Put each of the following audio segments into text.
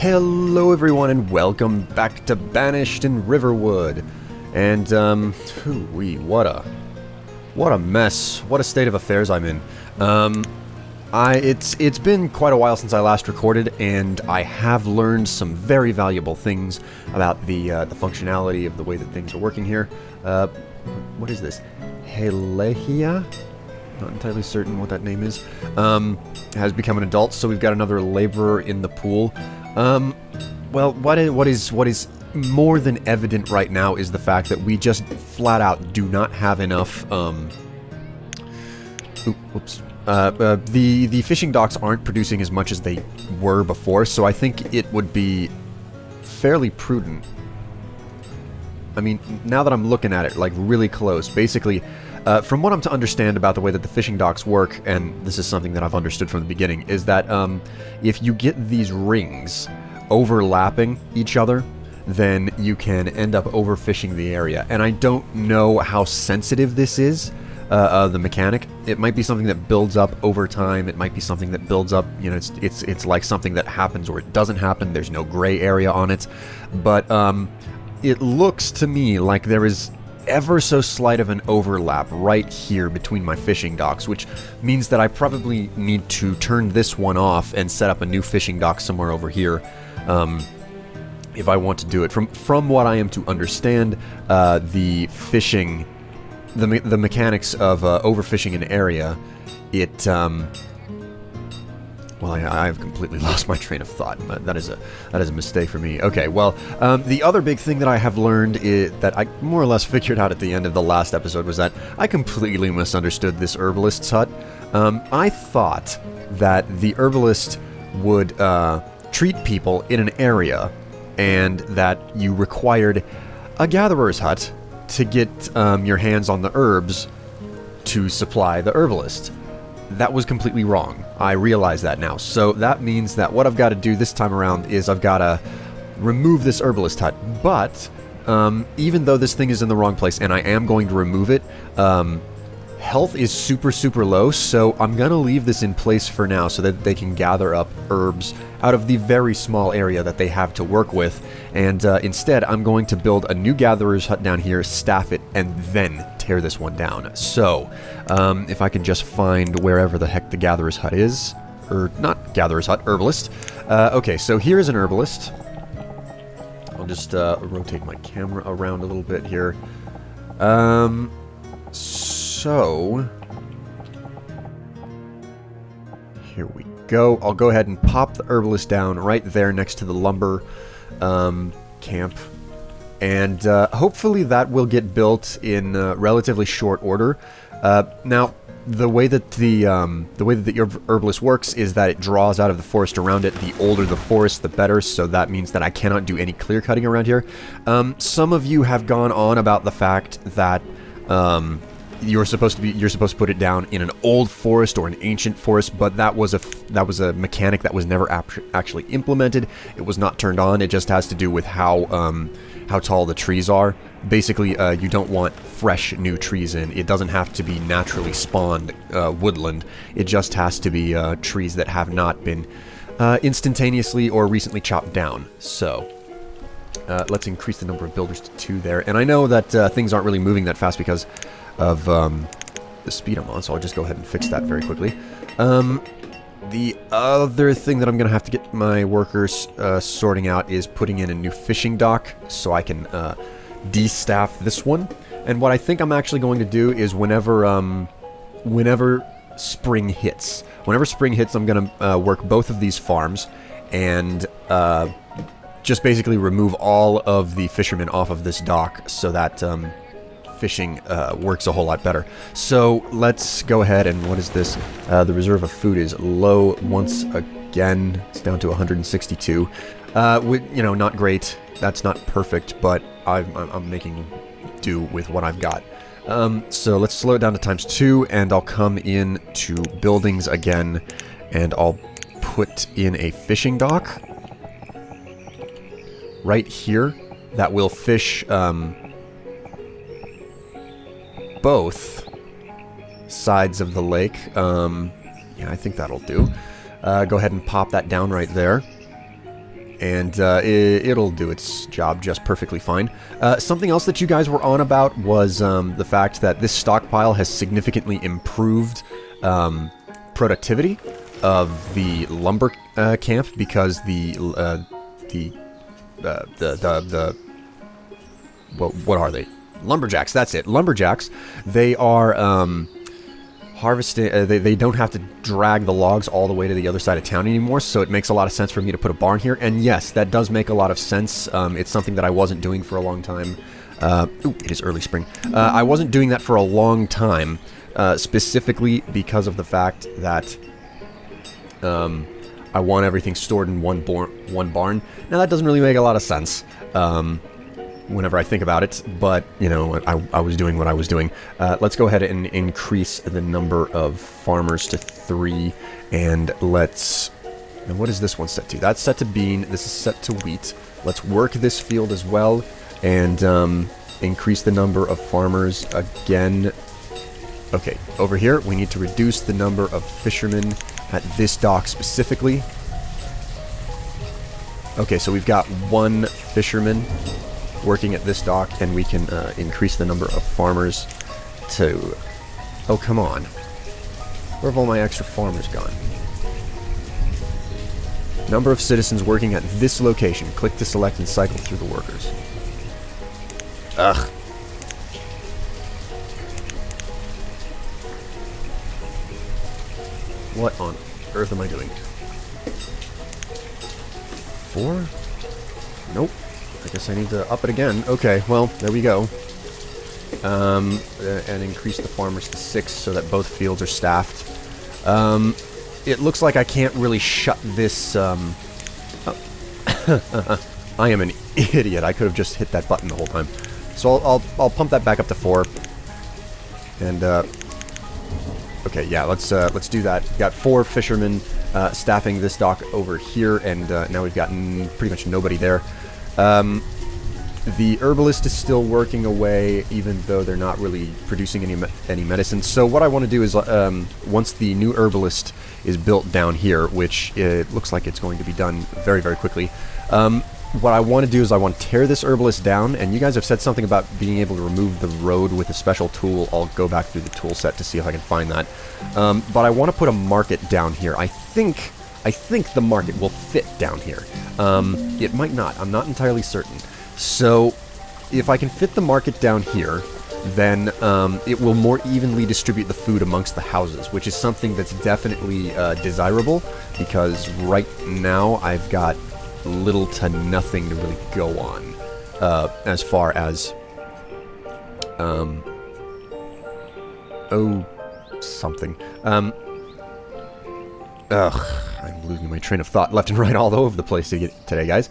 Hello everyone and welcome back to Banished in Riverwood. And, hoo-wee, what a mess. What a state of affairs I'm in. It's been quite a while since I last recorded, and I have learned some very valuable things about the functionality of the way that things are working here. What is this? Helehia? Not entirely certain what that name is. Has become an adult, so we've got another laborer in the pool. Well, what is more than evident right now is the fact that we just flat out do not have enough, the fishing docks aren't producing as much as they were before, so I think it would be fairly prudent. I mean, now that I'm looking at it, like, really close, basically, from what I'm to understand about the way that the fishing docks work, and this is something that I've understood from the beginning, is that, if you get these rings overlapping each other, then you can end up overfishing the area. And I don't know how sensitive this is, the mechanic. It might be something that builds up over time. It might be something that builds up, you know, it's like something that happens or it doesn't happen. There's no gray area on it. But, it looks to me like there is ever so slight of an overlap right here between my fishing docks, which means that I probably need to turn this one off and set up a new fishing dock somewhere over here, if I want to do it. From what I am to understand, the fishing, the mechanics of overfishing an area, it well, I've completely lost my train of thought. That is a mistake for me. Okay, well, the other big thing that I have learned is that I more or less figured out at the end of the last episode was that I completely misunderstood this herbalist's hut. I thought that the herbalist would treat people in an area, and that you required a gatherer's hut to get your hands on the herbs to supply the herbalist. That was completely wrong. I realize that now. So that means that what I've got to do this time around is I've got to remove this herbalist hut. But even though this thing is in the wrong place, and I am going to remove it, health is super low, so I'm going to leave this in place for now so that they can gather up herbs out of the very small area that they have to work with. And instead, I'm going to build a new gatherer's hut down here, staff it, and then tear this one down. So, if I can just find wherever the heck the gatherer's hut is, or not gatherer's hut, herbalist. Okay, so here is an herbalist. I'll just rotate my camera around a little bit here. So, here we go. I'll go ahead and pop the herbalist down right there next to the lumber camp, and hopefully that will get built in relatively short order. Now, the way that the herbalist works is that it draws out of the forest around it. The older the forest, the better. So that means that I cannot do any clear cutting around here. Some of you have gone on about the fact that you're supposed to put it down in an old forest or an ancient forest, but that was a mechanic that was never actually implemented. It was not turned on. It just has to do with how tall the trees are. Basically, you don't want fresh new trees in. It doesn't have to be naturally spawned woodland. It just has to be trees that have not been instantaneously or recently chopped down. So let's increase the number of builders to 2 there. And I know that things aren't really moving that fast because of the speed I'm on, so I'll just go ahead and fix that very quickly. The other thing that I'm going to have to get my workers sorting out is putting in a new fishing dock so I can de-staff this one. And what I think I'm actually going to do is whenever spring hits, I'm going to work both of these farms and just basically remove all of the fishermen off of this dock so that fishing works a whole lot better. So let's go ahead and what is this? The reserve of food is low once again. It's down to 162. You know, not great. That's not perfect, but I'm making do with what I've got. So let's slow it down to ×2, and I'll come in to buildings again, and I'll put in a fishing dock right here that will fish both sides of the lake. Yeah, I think that'll do. Go ahead and pop that down right there. and it'll do its job just perfectly fine. Something else that you guys were on about was the fact that this stockpile has significantly improved productivity of the lumber camp, because what are they? Lumberjacks, that's it. Lumberjacks, they are harvesting, they don't have to drag the logs all the way to the other side of town anymore, so it makes a lot of sense for me to put a barn here. And yes, that does make a lot of sense. It's something that I wasn't doing for a long time. Ooh, it is early spring. I wasn't doing that for a long time, specifically because of the fact that I want everything stored in one barn. Now, that doesn't really make a lot of sense whenever I think about it, but, you know, I was doing what I was doing. Let's go ahead and increase the number of farmers to 3, and let's... And what is this one set to? That's set to bean. This is set to wheat. Let's work this field as well, and increase the number of farmers again. Okay, over here, we need to reduce the number of fishermen at this dock specifically. Okay, so we've got 1 fisherman working at this dock, and we can increase the number of farmers to... Oh, come on. Where have all my extra farmers gone? Number of citizens working at this location. Click to select and cycle through the workers. Ugh. What on earth am I doing? 4? Nope. I guess I need to up it again. Okay, well, there we go. And increase the farmers to 6 so that both fields are staffed. It looks like I can't really shut this... I am an idiot. I could have just hit that button the whole time. So I'll pump that back up to 4. And, okay, yeah, let's do that. We've got 4 fishermen staffing this dock over here, and now we've got pretty much nobody there. The herbalist is still working away, even though they're not really producing any medicine. So what I want to do is, once the new herbalist is built down here, which it looks like it's going to be done very, very quickly, what I want to do is I want to tear this herbalist down, and you guys have said something about being able to remove the road with a special tool. I'll go back through the tool set to see if I can find that. But I want to put a market down here. I think the market will fit down here. It might not. I'm not entirely certain. So, if I can fit the market down here, then it will more evenly distribute the food amongst the houses, which is something that's definitely desirable, because right now I've got little to nothing to really go on as far as something. I'm losing my train of thought left and right all over the place today, guys.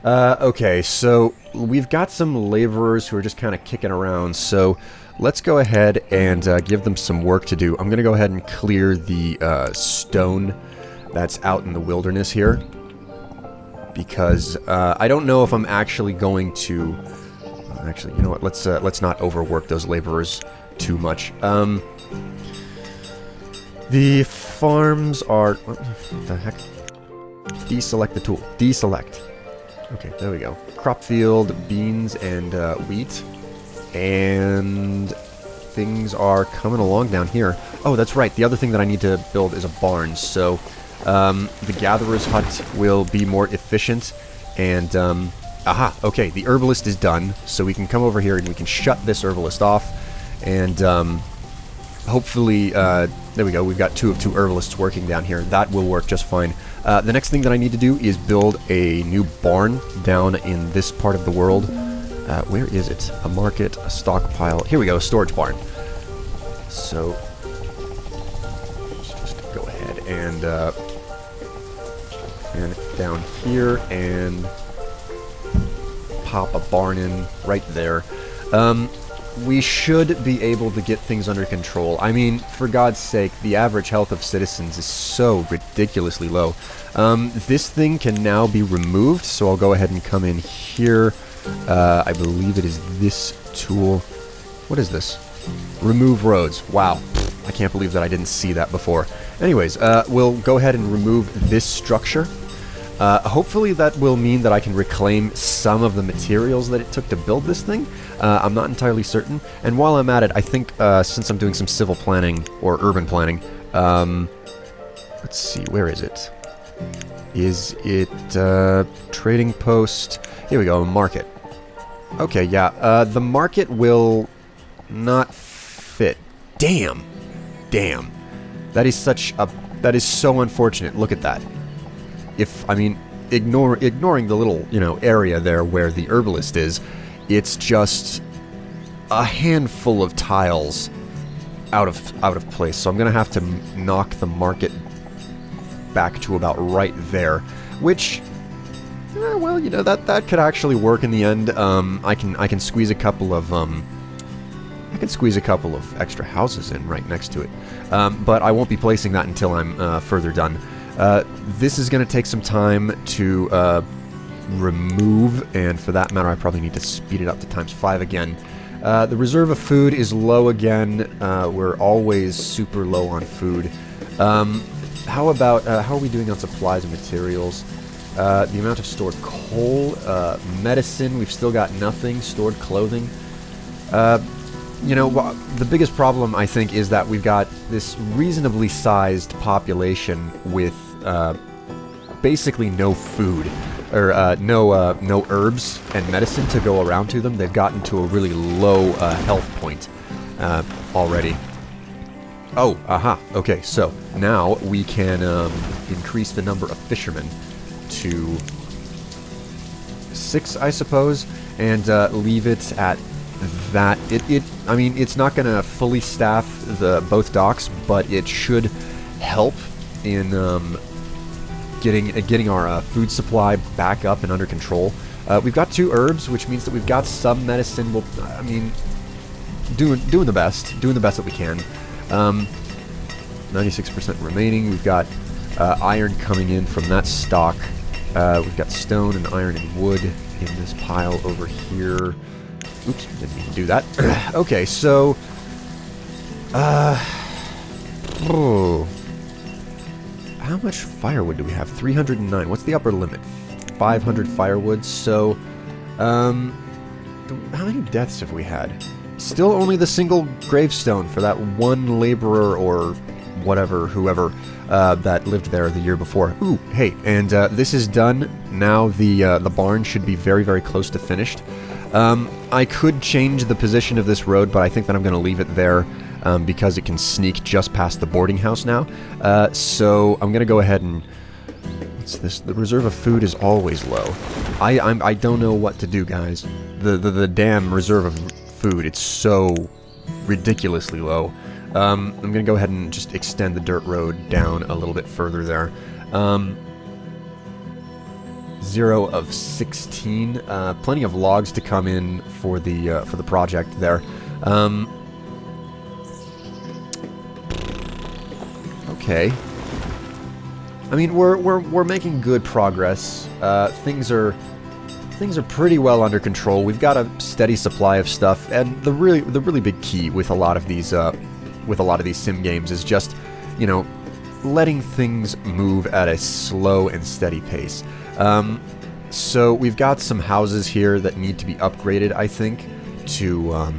Okay, so we've got some laborers who are just kind of kicking around, so let's go ahead and give them some work to do. I'm going to go ahead and clear the stone that's out in the wilderness here, because I don't know if I'm actually going to... Actually, you know what, let's not overwork those laborers too much. The farms are... What the heck? Deselect the tool. Deselect. Okay, there we go. Crop field, beans, and wheat. And things are coming along down here. Oh, that's right. The other thing that I need to build is a barn. So the gatherer's hut will be more efficient. And, aha, okay, the herbalist is done. So we can come over here and we can shut this herbalist off. And hopefully, there we go. We've got 2 of 2 herbalists working down here. That will work just fine. The next thing that I need to do is build a new barn down in this part of the world. Where is it? A market, a stockpile. Here we go, a storage barn. So, let's just go ahead and down here and pop a barn in right there. We should be able to get things under control. I mean, for God's sake, the average health of citizens is so ridiculously low. This thing can now be removed, so I'll go ahead and come in here. I believe it is this tool. What is this? Remove roads. Wow. I can't believe that I didn't see that before. Anyways, we'll go ahead and remove this structure. Hopefully that will mean that I can reclaim some of the materials that it took to build this thing. I'm not entirely certain. And while I'm at it, I think since I'm doing some civil planning or urban planning, let's see, where is it? Is it trading post? Here we go, market. Okay, yeah, the market will not fit. Damn. Damn. That is so unfortunate. Look at that. I mean, ignoring the little, area there where the herbalist is, it's just a handful of tiles out of place. So I'm gonna have to knock the market back to about right there, which, well, that could actually work in the end. I can squeeze a couple of extra houses in right next to it, but I won't be placing that until I'm further done. This is going to take some time to remove, and for that matter I probably need to speed it up to ×5 again. The reserve of food is low again. We're always super low on food. How are we doing on supplies and materials? The amount of stored coal, medicine, we've still got nothing. Stored clothing. The biggest problem, I think, is that we've got this reasonably sized population with basically no food, or no herbs and medicine to go around to them. They've gotten to a really low health point already. Oh, aha, okay, so now we can increase the number of fishermen to 6, I suppose, and leave it at that. I mean, it's not going to fully staff both docks, but it should help in getting our food supply back up and under control. We've got 2 herbs, which means that we've got some medicine. I mean, doing the best that we can. 96% remaining. We've got iron coming in from that stock. We've got stone and iron and wood in this pile over here. Oops, didn't mean to do that. Okay, so... how much firewood do we have? 309. What's the upper limit? 500 firewood. So, how many deaths have we had? Still only the single gravestone for that one laborer or whoever that lived there the year before. Ooh, hey, and this is done. Now the barn should be very, very close to finished. I could change the position of this road, but I think that I'm going to leave it there because it can sneak just past the boarding house now. So I'm going to go ahead and... What's this? The reserve of food is always low. I don't know what to do, guys. The damn reserve of food, it's so ridiculously low. I'm going to go ahead and just extend the dirt road down a little bit further there. 0 of 16. Plenty of logs to come in for the project there. Okay. I mean, we're making good progress. Things are pretty well under control. We've got a steady supply of stuff, and the really big key with a lot of these sim games is just, letting things move at a slow and steady pace. So we've got some houses here that need to be upgraded, I think, to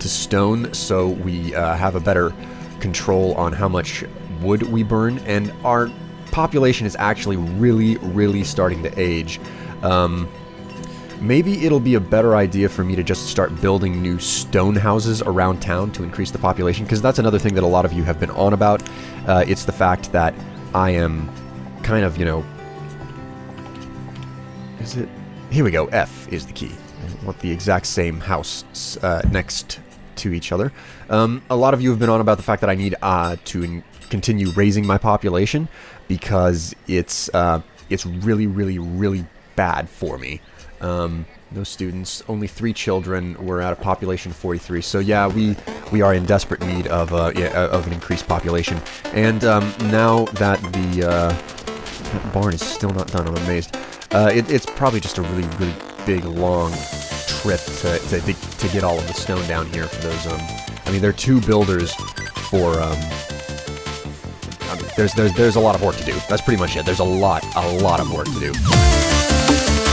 stone, so we have a better control on how much wood we burn, and our population is actually really, really starting to age. Maybe it'll be a better idea for me to just start building new stone houses around town to increase the population, because that's another thing that a lot of you have been on about. It's the fact that I am kind of, is it? Here we go. F is the key. I want the exact same house next to each other. A lot of you have been on about the fact that I need to continue raising my population because it's really, really, really bad for me. No students, only 3 children. We're at a population of 43. So yeah, we are in desperate need of an increased population. And now that that barn is still not done, I'm amazed. It's probably just a really, really big, long trip to get all of the stone down here for those. I mean, there are 2 builders for. I mean, There's a lot of work to do. That's pretty much it. There's a lot of work to do.